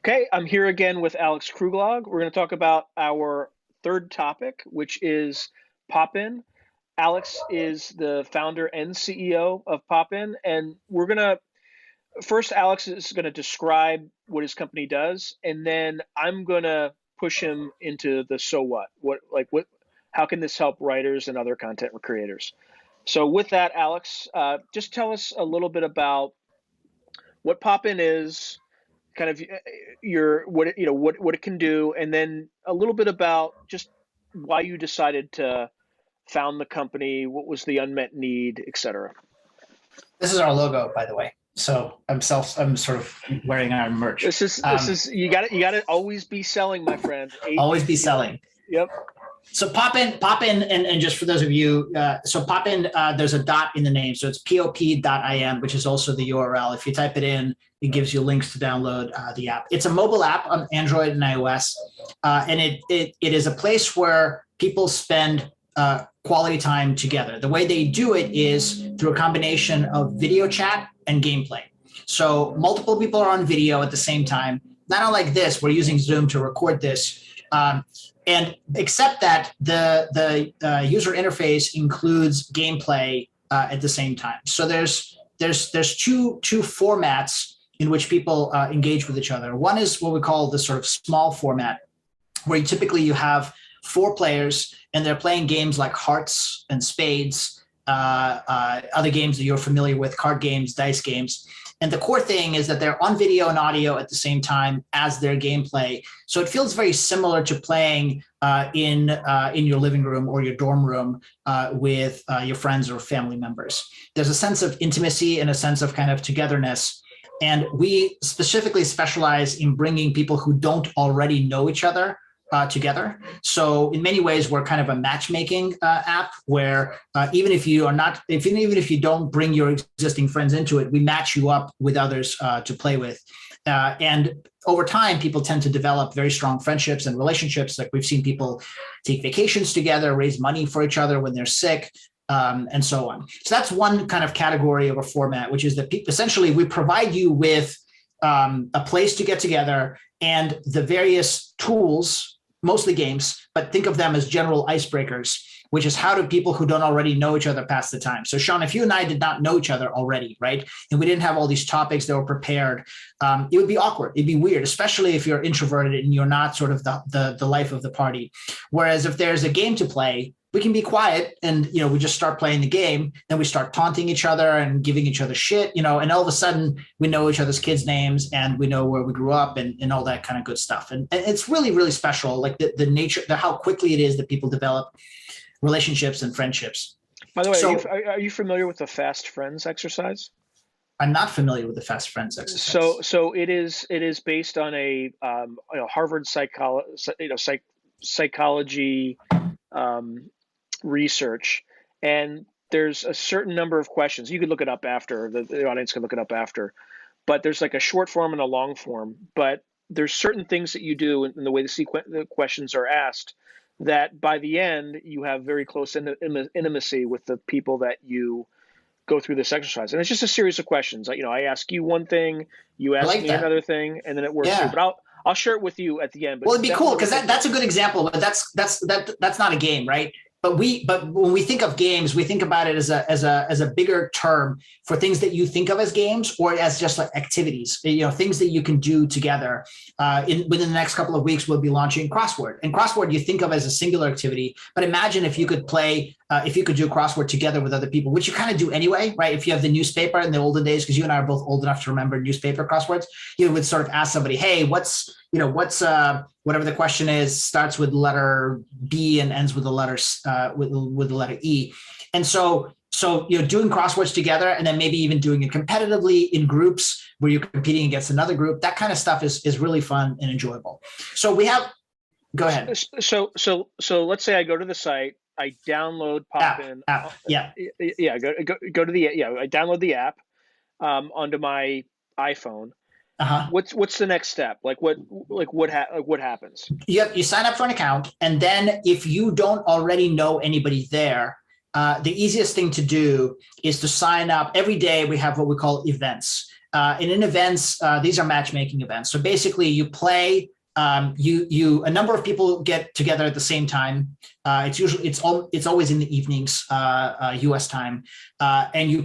Okay, I'm here again with Alex Kruglov. We're going to talk about our third topic, which is Pop-In. Alex is the founder and CEO of Pop-In, and we're going to first, Alex is going to describe what his company does, and then I'm going to push him into the so what. How can this help writers and other content creators? So, with that, Alex, just tell us a little bit about what Pop-In is, kind of your what it can do, and then a little bit about just why you decided to found the company, what was the unmet need, etc. This is our logo, by the way. So I'm sort of wearing our merch. This is you got to always be selling, my friend. Always be selling. Yep. So pop in, and just for those of you, so pop in. There's a dot in the name, so it's pop.im, which is also the URL. If you type it in, it gives you links to download the app. It's a mobile app on Android and iOS, and it is a place where people spend quality time together. The way they do it is through a combination of video chat and gameplay. So multiple people are on video at the same time. Not unlike this, we're using Zoom to record this. And except that the user interface includes gameplay at the same time. So there's two formats in which people engage with each other. One is what we call the sort of small format, where you have 4 players and they're playing games like Hearts and Spades, other games that you're familiar with, card games, dice games. And the core thing is that they're on video and audio at the same time as their gameplay. So it feels very similar to playing in your living room or your dorm room with your friends or family members. There's a sense of intimacy and a sense of kind of togetherness. And we specifically specialize in bringing people who don't already know each other together. So in many ways, we're kind of a matchmaking app where even if you don't bring your existing friends into it, we match you up with others to play with. And over time, people tend to develop very strong friendships and relationships. Like we've seen people take vacations together, raise money for each other when they're sick, and so on. So that's one kind of category of a format, which is that essentially we provide you with a place to get together and the various tools, mostly games, but think of them as general icebreakers, which is how do people who don't already know each other pass the time. So Sean, if you and I did not know each other already, right, and we didn't have all these topics that were prepared, it would be awkward. It'd be weird, especially if you're introverted and you're not sort of the life of the party. Whereas if there's a game to play, we can be quiet and, we just start playing the game. Then we start taunting each other and giving each other shit, and all of a sudden we know each other's kids' names and we know where we grew up and all that kind of good stuff. And it's really, really special, like the nature, how quickly it is that people develop relationships and friendships. By the way, are you familiar with the Fast Friends exercise? I'm not familiar with the Fast Friends exercise. So it is based on a Harvard psychology research, and there's a certain number of questions. You could look it up after, the audience can look it up after, but there's like a short form and a long form. But there's certain things that you do in the way the questions are asked that by the end you have very close intimacy with the people that you go through this exercise. And it's just a series of questions. I ask you one thing, you ask me another thing, and then it works through. But I'll share it with you at the end. But well, it'd be cool because that's a good example. But that's not a game, right? But when we think of games, we think about it as a bigger term for things that you think of as games or as just like activities, things that you can do together. Within the next couple of weeks, we'll be launching crossword. And crossword you think of as a singular activity, but imagine if you could do crossword together with other people, which you kind of do anyway, right? If you have the newspaper in the olden days, because you and I are both old enough to remember newspaper crosswords, you would sort of ask somebody, hey, what's whatever the question is, starts with the letter B and ends with the letter with the letter E. And so doing crosswords together and then maybe even doing it competitively in groups where you're competing against another group, that kind of stuff is really fun and enjoyable. So go ahead. So let's say I go to the site, I download Pop-In. App. Yeah. Yeah. Go to I download the app onto my iPhone. Uh-huh. What's the next step? What happens? You sign up for an account, and then if you don't already know anybody there, the easiest thing to do is to sign up. Every day we have what we call events. And in events, these are matchmaking events. So basically, you play. A number of people get together at the same time. It's always in the evenings, U.S. time, and you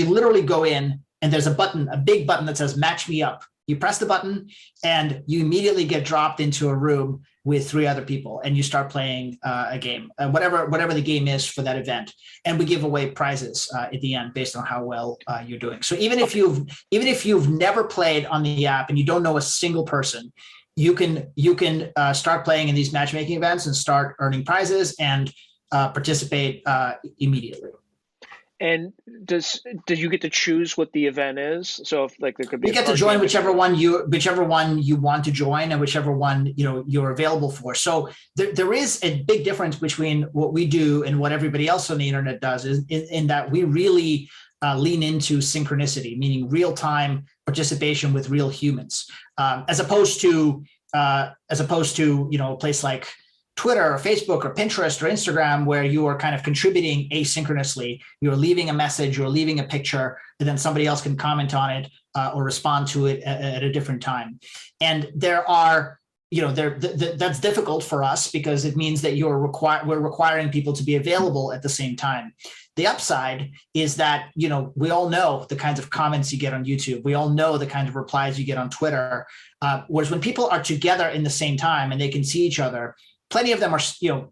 literally go in, and there's a big button that says "Match Me Up." You press the button, and you immediately get dropped into a room with 3 other people, and you start playing a game, whatever the game is for that event. And we give away prizes at the end based on how well you're doing. So even if you've never played on the app and you don't know a single person, you can start playing in these matchmaking events and start earning prizes and participate immediately. And does you get to choose what the event is? So if there could be, you get to join whichever one you want to join and whichever one you're available for. So there is a big difference between what we do and what everybody else on the internet does, is in that we really lean into synchronicity, meaning real-time participation with real humans, as opposed to a place like Twitter or Facebook or Pinterest or Instagram, where you are kind of contributing asynchronously. You're leaving a message, you're leaving a picture, and then somebody else can comment on it or respond to it at a different time. And that's difficult for us because it means that we're requiring people to be available at the same time. The upside is that, we all know the kinds of comments you get on YouTube. We all know the kind of replies you get on Twitter. Whereas when people are together in the same time and they can see each other, plenty of them are,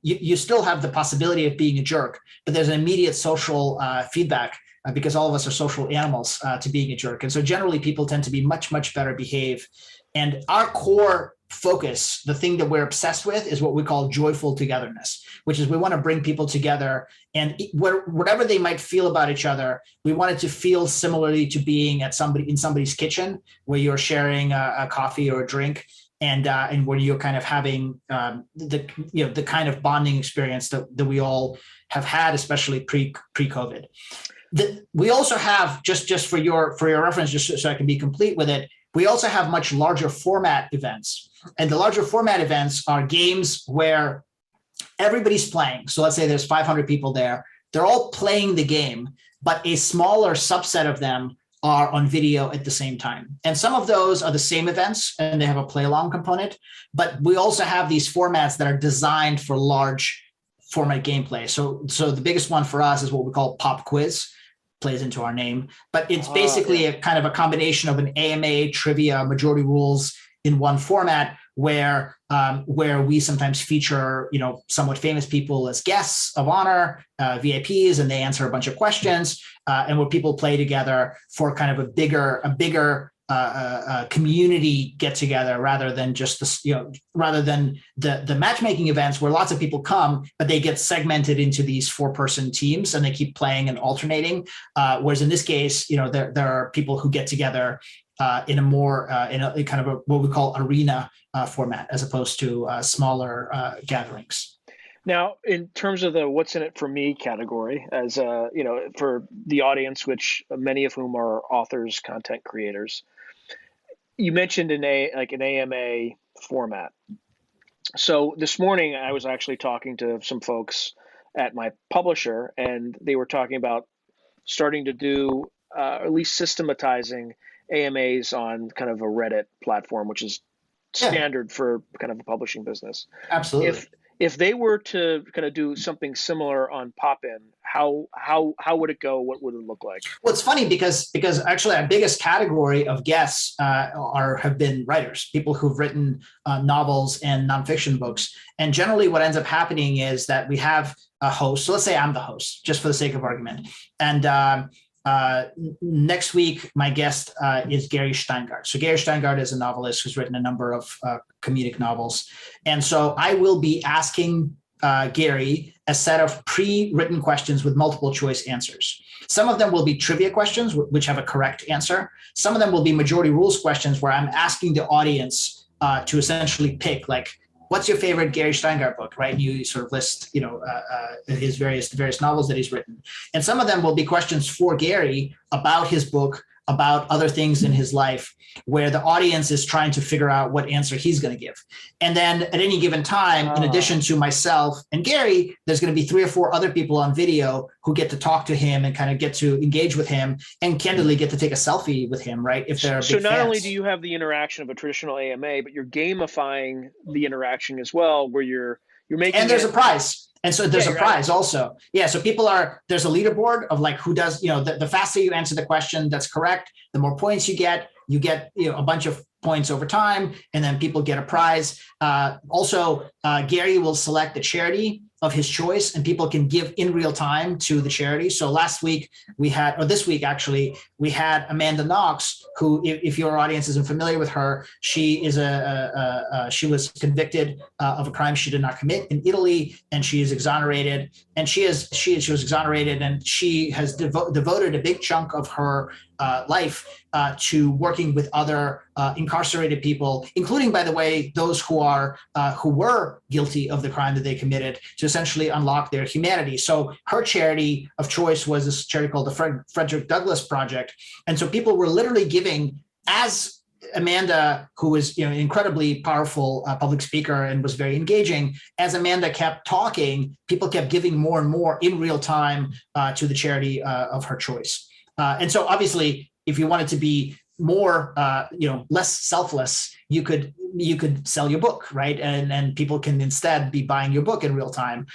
you still have the possibility of being a jerk, but there's an immediate social feedback because all of us are social animals to being a jerk. And so generally people tend to be much, much better behave. And our core focus, the thing that we're obsessed with, is what we call joyful togetherness, which is we want to bring people together, and whatever they might feel about each other, we want it to feel similarly to being in somebody's kitchen where you're sharing a coffee or a drink, and where you're kind of having the kind of bonding experience that we all have had, especially pre-COVID. We also have, just for your reference, just so I can be complete with it, we also have much larger format events. And the larger format events are games where everybody's playing. So let's say there's 500 people there. They're all playing the game, but a smaller subset of them are on video at the same time. And some of those are the same events and they have a play-along component, but we also have these formats that are designed for large format gameplay. So the biggest one for us is what we call Pop Quiz. Plays into our name, but it's basically a kind of a combination of an AMA, trivia, majority rules in one format, where we sometimes feature somewhat famous people as guests of honor, VIPs, and they answer a bunch of questions, and where people play together for kind of a bigger community get together, rather than just the matchmaking events where lots of people come, but they get segmented into these 4-person teams and they keep playing and alternating. Whereas in this case, there are people who get together in a more in a kind of what we call arena format, as opposed to smaller gatherings. Now, in terms of the "what's in it for me" category, as for the audience, which many of whom are authors, content creators, you mentioned an AMA format. So this morning, I was actually talking to some folks at my publisher, and they were talking about starting to do, at least systematizing AMAs on kind of a Reddit platform, which is standard for kind of a publishing business. Absolutely. If they were to kind of do something similar on Pop-In, how would it go? What would it look like? Well, it's funny because actually our biggest category of guests have been writers, people who've written novels and nonfiction books. And generally what ends up happening is that we have a host. So let's say I'm the host, just for the sake of argument. And next week, my guest is Gary Steingart. So Gary Steingart is a novelist who's written a number of comedic novels. And so I will be asking Gary a set of pre-written questions with multiple choice answers. Some of them will be trivia questions, which have a correct answer. Some of them will be majority rules questions, where I'm asking the audience to essentially pick, like, what's your favorite Gary Steingart book, right? You sort of list, his various novels that he's written. And some of them will be questions for Gary about his book, about other things in his life where the audience is trying to figure out what answer he's going to give. And then at any given time, in addition to myself and Gary, there's going to be 3 or 4 other people on video who get to talk to him and kind of get to engage with him and candidly get to take a selfie with him, right? If they're so big not fans. only do you have the interaction of a traditional AMA, but you're gamifying the interaction as well, where you're making and there's a prize. And so there's a prize also. Yeah. So there's a leaderboard of like who does, the faster you answer the question that's correct, the more points you get a bunch of points over time, and then people get a prize. Also, Gary will select the charity of his choice, and people can give in real time to the charity. So this week actually, we had Amanda Knox, who, if your audience isn't familiar with her, she is she was convicted of a crime she did not commit in Italy, and she is exonerated. And she was exonerated, and she has devoted a big chunk of her life to working with other incarcerated people, including, by the way, those who were guilty of the crime that they committed, to essentially unlock their humanity. So her charity of choice was this charity called the Frederick Project. And so people were literally giving, as Amanda, who was an incredibly powerful public speaker and was very engaging, as Amanda kept talking, people kept giving more and more in real time to the charity of her choice. And so obviously, if you wanted to be more, less selfless, you could sell your book, right? And people can instead be buying your book in real time,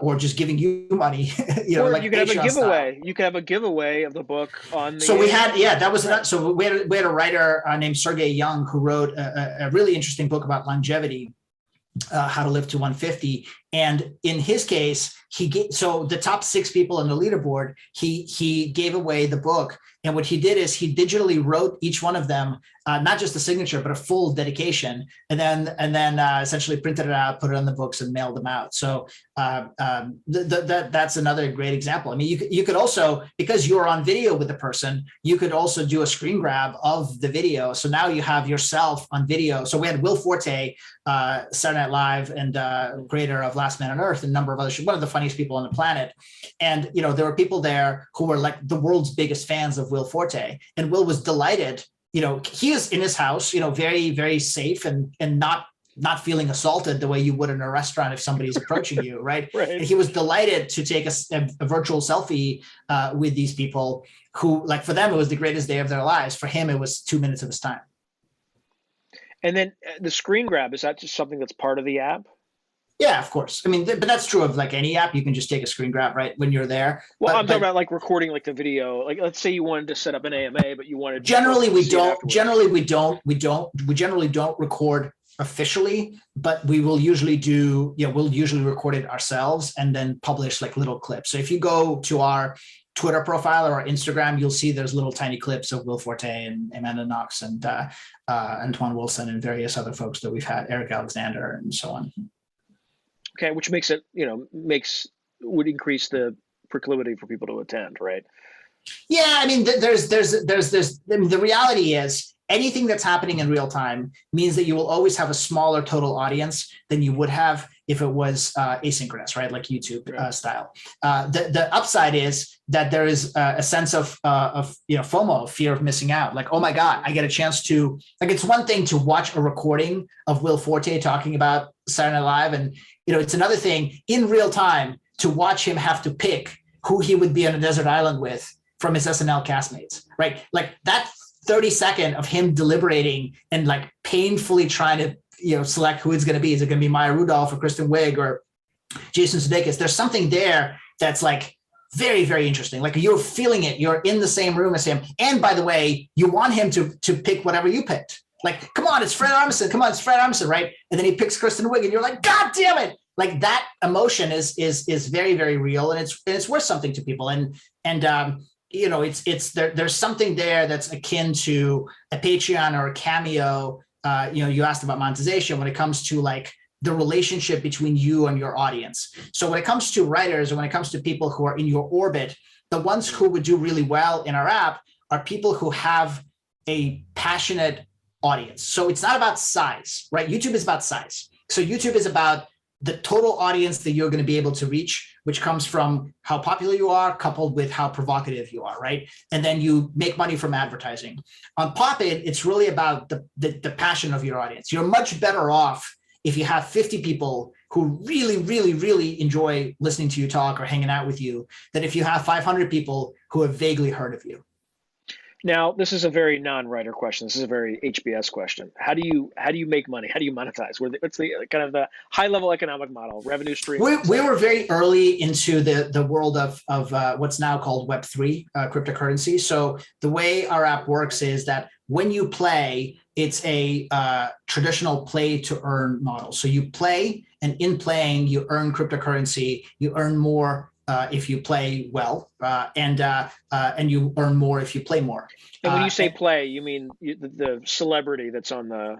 or just giving you money. Or like you could have a giveaway. Style. You could have a giveaway of the book on the. So we had, that was right. So we had a writer named Sergey Young who wrote a really interesting book about longevity. How to live to 150. And in his case, so the top 6 people on the leaderboard, he gave away the book. And what he did is he digitally wrote each one of them, not just a signature, but a full dedication, and then essentially printed it out, put it on the books, and mailed them out. So that's another great example. I mean, you could also, because you're on video with the person, you could also do a screen grab of the video. So now you have yourself on video. So we had Will Forte, Saturday Night Live, and creator of Last Man on Earth, and a number of other one of the funniest people on the planet. And there were people there who were like the world's biggest fans of Will Forte, and Will was delighted. He is in his house, very, very safe and not feeling assaulted the way you would in a restaurant if somebody's approaching you, right? Right. And he was delighted to take a virtual selfie with these people who, like, for them, it was the greatest day of their lives. For him, it was 2 minutes of his time. And then the screen grab, is that just something that's part of the app? Yeah, of course. I mean, but that's true of like any app. You can just take a screen grab right when you're there. Well, I'm talking about like recording like the video. Like, let's say you wanted to set up an AMA, but you wanted. Generally, we don't. We generally don't record officially, but we will usually do. We'll usually record it ourselves and then publish like little clips. So if you go to our Twitter profile or our Instagram, you'll see there's little tiny clips of Will Forte and Amanda Knox and Antoine Wilson and various other folks that we've had, Eric Alexander and so on. Okay, which makes it, would increase the proclivity for people to attend, right? Yeah, I mean, there's I mean, the reality is anything that's happening in real time means that you will always have a smaller total audience than you would have if it was asynchronous, right? Like YouTube style. The upside is that there is a sense of FOMO, fear of missing out. Like, oh my God, I get a chance to, like, it's one thing to watch a recording of Will Forte talking about Saturday Night Live, and it's another thing in real time to watch him have to pick who he would be on a desert island with from his SNL castmates, right? Like that 30-second of him deliberating and like painfully trying to select who it's going to be. Is it going to be Maya Rudolph or Kristen Wiig or Jason Sudeikis? There's something there that's like very, very interesting. Like you're feeling it. You're in the same room as him. And by the way, you want him to pick whatever you picked. Like, come on, it's Fred Armisen. Come on, it's Fred Armisen, right? And then he picks Kristen Wiig, and you're like, God damn it! Like that emotion is very, very real, and it's worth something to people. And it's there's something there that's akin to a Patreon or a Cameo. You asked about monetization when it comes to like the relationship between you and your audience. So when it comes to writers, or when it comes to people who are in your orbit, the ones who would do really well in our app are people who have a passionate audience. So it's not about size, right? YouTube is about size. So YouTube is about the total audience that you're going to be able to reach, which comes from how popular you are coupled with how provocative you are, right? And then you make money from advertising. On Pop-In, it's really about the passion of your audience. You're much better off if you have 50 people who really, really, really enjoy listening to you talk or hanging out with you than if you have 500 people who have vaguely heard of you. Now, this is a very non-writer question. This is a very HBS question. How do you make money? How do you monetize? What's the kind of the high-level economic model, revenue stream? We were very early into the world of what's now called Web3 cryptocurrency. So the way our app works is that when you play, it's a traditional play-to-earn model. So you play, and in playing, you earn cryptocurrency. You earn more if you play well, and you earn more if you play more. And when you say play, you mean the celebrity that's on the.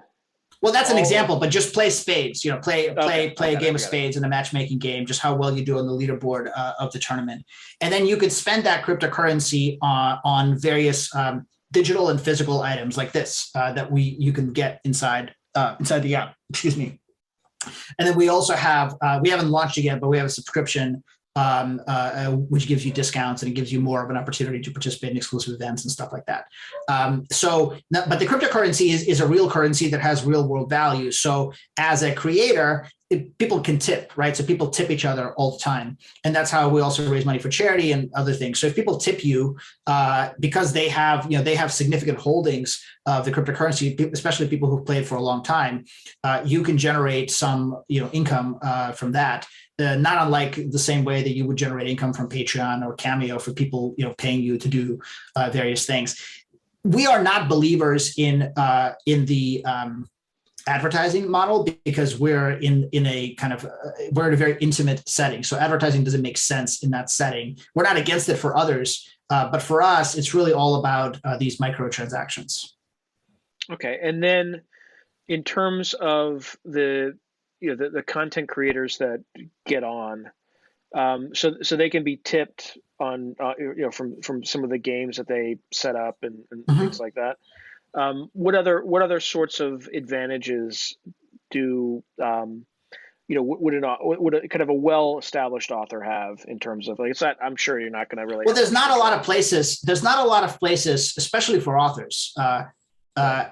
Well, that's an example, but just play spades. Play a game of spades in a matchmaking game. Just how well you do on the leaderboard of the tournament, and then you could spend that cryptocurrency on various digital and physical items like this that you can get inside the app. Excuse me. And then we also have we haven't launched it yet, but we have a subscription. Which gives you discounts and it gives you more of an opportunity to participate in exclusive events and stuff like that. But the cryptocurrency is a real currency that has real world value. So as a creator, people can tip, right? So people tip each other all the time. And that's how we also raise money for charity and other things. So if people tip you because they have significant holdings of the cryptocurrency, especially people who've played for a long time, you can generate some income from that. Not unlike the same way that you would generate income from Patreon or Cameo for people, paying you to do various things. We are not believers in the advertising model because we're in a kind of we're in a very intimate setting. So advertising doesn't make sense in that setting. We're not against it for others, but for us, it's really all about these microtransactions. Okay, and then in terms of the content creators that get on, so they can be tipped on from some of the games that they set up and things like that. What other sorts of advantages do would a kind of a well-established author have in terms of, like, it's not, I'm sure you're not going to really. Well, there's not a lot of places, especially for authors,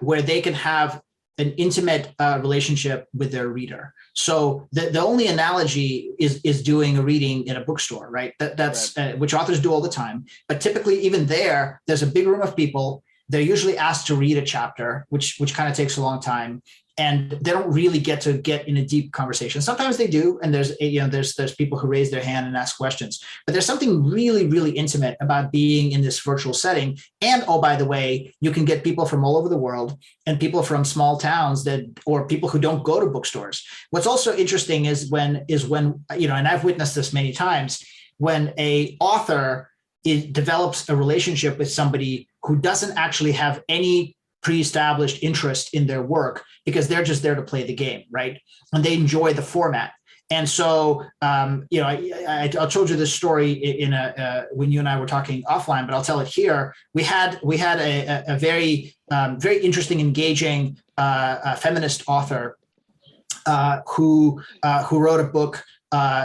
where they can have an intimate relationship with their reader. So the only analogy is doing a reading in a bookstore, right? That's right. Which authors do all the time. But typically, even there's a big room of people. They're usually asked to read a chapter, which kind of takes a long time, and they don't really get in a deep conversation. Sometimes they do, and there's people who raise their hand and ask questions. But there's something really, really intimate about being in this virtual setting. And oh, by the way, you can get people from all over the world and people from small towns or people who don't go to bookstores. What's also interesting is when and I've witnessed this many times, when a author develops a relationship with somebody who doesn't actually have any pre-established interest in their work because they're just there to play the game, right? And they enjoy the format. And so, I told you this story when you and I were talking offline, but I'll tell it here. We had a very very interesting, engaging feminist author who wrote a book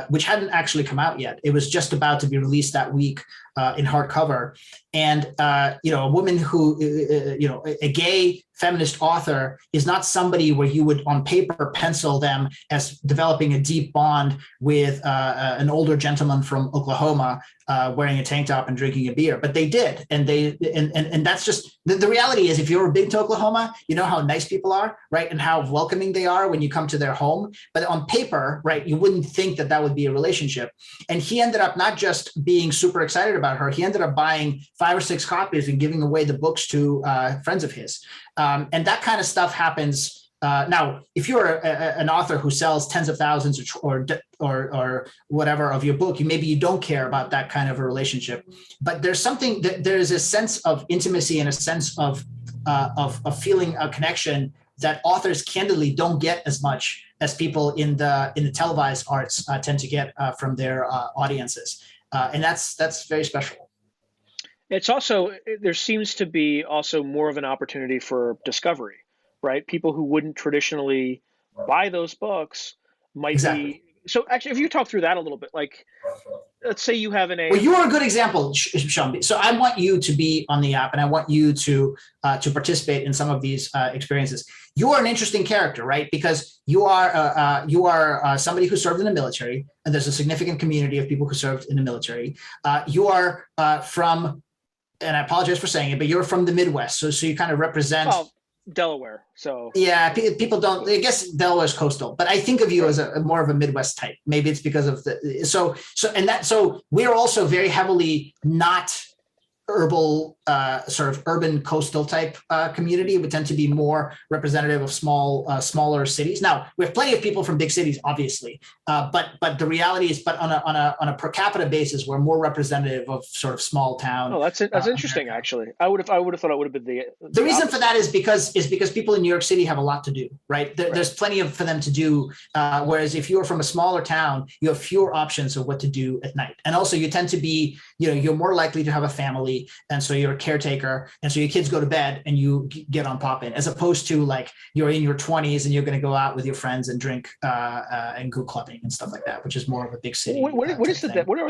which hadn't actually come out yet. It was just about to be released that week in hardcover. And, a woman who, a gay feminist author is not somebody where you would on paper pencil them as developing a deep bond with an older gentleman from Oklahoma wearing a tank top and drinking a beer, but they did. And that's just, the reality is, if you're big to Oklahoma, you know how nice people are, right? And how welcoming they are when you come to their home. But on paper, right, you wouldn't think that would be a relationship. And he ended up not just being super excited about her, he ended up buying 5 or 6 copies and giving away the books to friends of his. And that kind of stuff happens. Now, if you're an author who sells tens of thousands or whatever of your book, maybe you don't care about that kind of a relationship. But there's a sense of intimacy and a sense of feeling a connection that authors candidly don't get as much as people in the televised arts tend to get from their audiences, and that's very special. It's also, there seems to be also more of an opportunity for discovery, right? People who wouldn't traditionally buy those books might be So actually, if you talk through that a little bit, like, let's say you have an Well, you are a good example, Sean. So I want you to be on the app, and I want you to participate in some of these experiences. You are an interesting character, right? Because you are somebody who served in the military, and there's a significant community of people who served in the military. You are from, and I apologize for saying it, but you're from the Midwest, so you kind of represent. Oh, Delaware. So yeah, people don't. I guess Delaware's coastal, but I think of you as a more of a Midwest type. Maybe it's because of the so we're also very heavily not herbal, sort of urban coastal type community. We tend to be more representative of smaller cities. Now we have plenty of people from big cities, obviously, but the reality is, but on a per capita basis, we're more representative of sort of small town. Oh, that's interesting. America. Actually, I would have thought it would have been the reason opposite. For that is because people in New York City have a lot to do, right? There's plenty for them to do. Whereas if you're from a smaller town, you have fewer options of what to do at night, and also you tend to be, you're more likely to have a family. And so you're a caretaker. And so your kids go to bed and you get on Pop-In, as opposed to like you're in your 20s and you're going to go out with your friends and drink and go clubbing and stuff like that, which is more of a big city. What are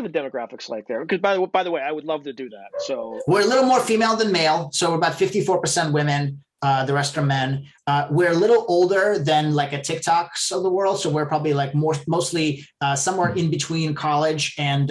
the demographics like there? Because by the way, I would love to do that. So we're a little more female than male. So we're about 54% women. The rest are men. We're a little older than like a TikToks of the world. So we're probably like mostly somewhere in between college and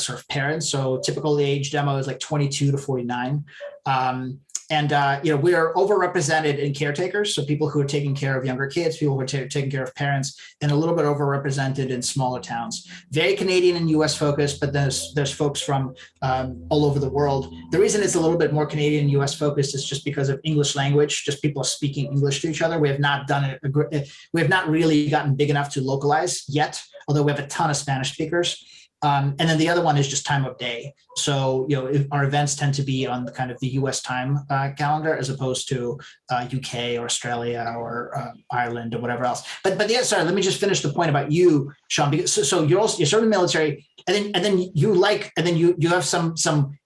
sort of parents. So typical age demo is like 22 to 49. We are overrepresented in caretakers. So people who are taking care of younger kids, people who are taking care of parents, and a little bit overrepresented in smaller towns. Very Canadian and US focused, but there's folks from all over the world. The reason it's a little bit more Canadian and US focused is just because of English language, just people speaking English to each other. We have not done it. We have not really gotten big enough to localize yet, although we have a ton of Spanish speakers. And then the other one is just time of day. So, our events tend to be on the kind of the US time calendar, as opposed to UK or Australia or Ireland or whatever else. But yeah, sorry, let me just finish the point about you, Sean. Because so you're serving in the military, and then you have some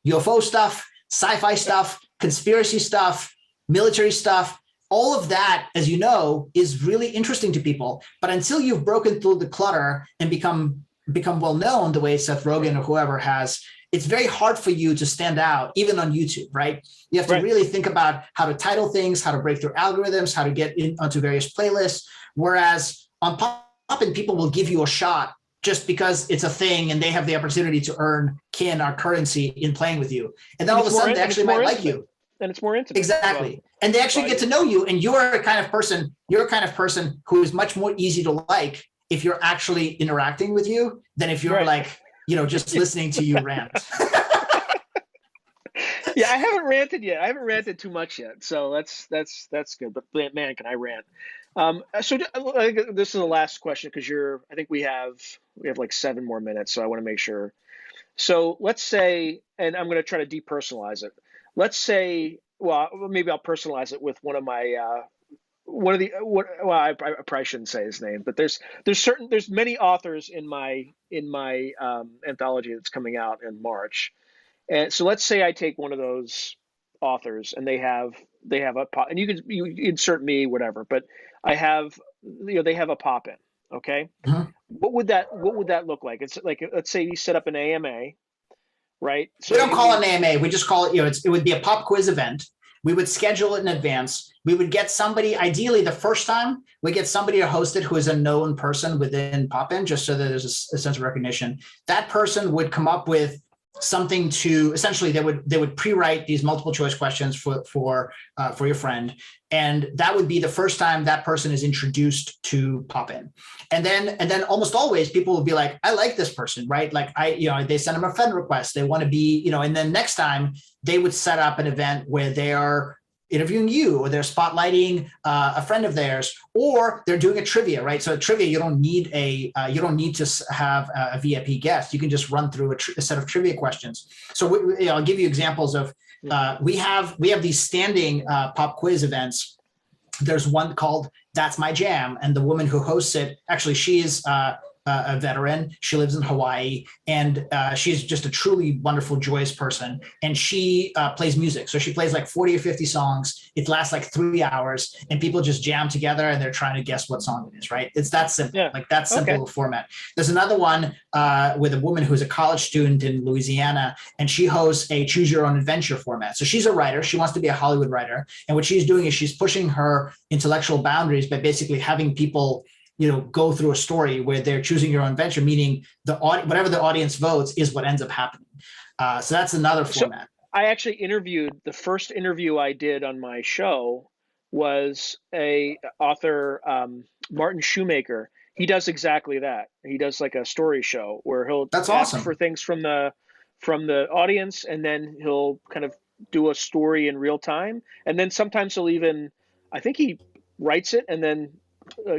UFO stuff, sci-fi stuff, conspiracy stuff, military stuff. All of that, as you know, is really interesting to people. But until you've broken through the clutter and become well known the way Seth Rogen or whoever has, it's very hard for you to stand out, even on YouTube, right? You have to really think about how to title things, how to break through algorithms, how to get onto various playlists. Whereas on Pop-In, people will give you a shot just because it's a thing and they have the opportunity to earn kin or currency in playing with you. And then all of a sudden they actually might like you. And it's more intimate. Exactly. Well, and they actually get to know you, and you're a kind of person who is much more easy to like if you're actually interacting with you than if you're just listening to you rant. Yeah, I haven't ranted yet. I haven't ranted too much yet. So that's good. But man, can I rant. So I think this is the last question, because I think we have like 7 more minutes. So I want to make sure. So let's say, and I'm going to try to depersonalize it. Let's say, well, maybe I'll personalize it with one of my, I probably shouldn't say his name, but there's many authors in my anthology that's coming out in March. And so let's say I take one of those authors and they have and you insert me, whatever, but I have, they have a Pop-In. Okay. Uh-huh. What would that look like? It's like, let's say you set up an AMA, right? So we don't call it an AMA. We just call it, it would be a pop quiz event. We would schedule it in advance. We would get somebody, ideally the first time, we get somebody to host it who is a known person within Pop-In, just so that there's a sense of recognition. That person would come up with something to, essentially they would pre-write these multiple choice questions for your friend. And that would be the first time that person is introduced to Pop-In. And then almost always people will be like, I like this person, right? Like they send them a friend request. They want to be, and then next time they would set up an event where they are interviewing you, or they're spotlighting a friend of theirs, or they're doing a trivia, right? So at trivia, you don't need to have a VIP guest. You can just run through a set of trivia questions. So I'll give you examples of, we have these standing pop quiz events. There's one called That's My Jam, and the woman who hosts it, actually, she is a veteran. She lives in Hawaii, and she's just a truly wonderful, joyous person. And she plays music. So she plays like 40 or 50 songs. It lasts like 3 hours, and people just jam together and they're trying to guess what song it is, right? It's that simple, like that simple format. There's another one with a woman who's a college student in Louisiana, and she hosts a choose your own adventure format. So she's a writer. She wants to be a Hollywood writer. And what she's doing is she's pushing her intellectual boundaries by basically having people go through a story where they're choosing your own venture, meaning whatever the audience votes is what ends up happening. So that's another format. So I actually the first interview I did on my show was a author, Martin Shoemaker. He does exactly that. He does like a story show where he'll ask for things from the audience, and then he'll kind of do a story in real time. And then sometimes I think he writes it and then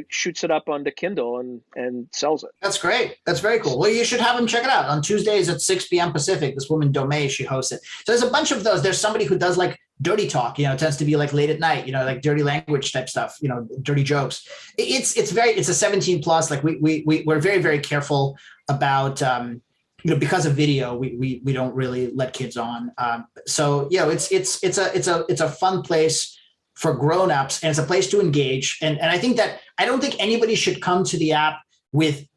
shoots it up onto Kindle and sells it. That's great. That's very cool. Well, you should have him check it out. On Tuesdays at 6 p.m. Pacific, this woman, Domey, she hosts it. So there's a bunch of those. There's somebody who does like dirty talk, it tends to be like late at night, like dirty language type stuff, dirty jokes. It's a 17 plus, like we're very, very careful about, because of video, we don't really let kids on. So, it's a fun place for grownups, and it's a place to engage. And I think that I don't think anybody should come to the app with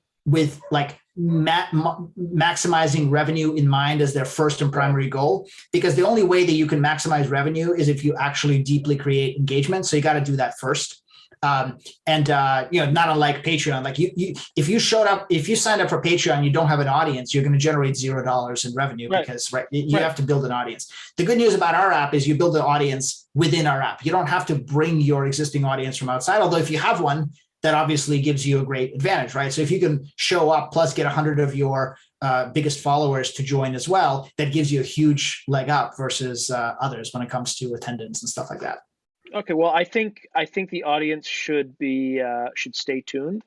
like maximizing revenue in mind as their first and primary goal, because the only way that you can maximize revenue is if you actually deeply create engagement. So you got to do that first. Not unlike Patreon, like if you signed up for Patreon, you don't have an audience, you're going to generate $0 in revenue because you have to build an audience. The good news about our app is you build an audience within our app. You don't have to bring your existing audience from outside. Although if you have one, that obviously gives you a great advantage, right? So if you can show up plus get 100 of your biggest followers to join as well, that gives you a huge leg up versus others when it comes to attendance and stuff like that. Okay, well, I think the audience should stay tuned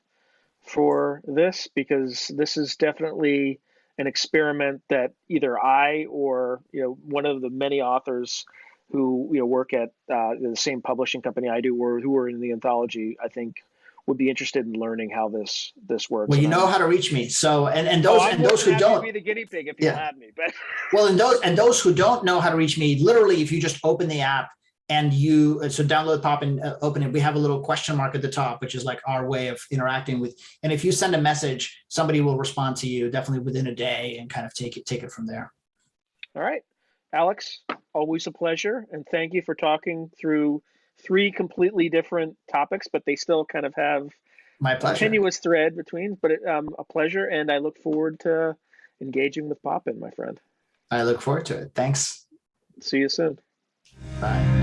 for this, because this is definitely an experiment that either I or one of the many authors who work at the same publishing company I do, or who are in the anthology, I think would be interested in learning how this works. Well, you know how to reach me. So and those who don't, be the guinea pig if you have me. But well, and those who don't know how to reach me, literally, if you just open the app. And download Popin, open it. We have a little question mark at the top, which is like our way of interacting with. And if you send a message, somebody will respond to you definitely within a day and kind of take it from there. All right, Alex, always a pleasure, and thank you for talking through 3 completely different topics, but they still kind of have my pleasure. A continuous thread between. But a pleasure, and I look forward to engaging with Popin, my friend. I look forward to it. Thanks. See you soon. Bye.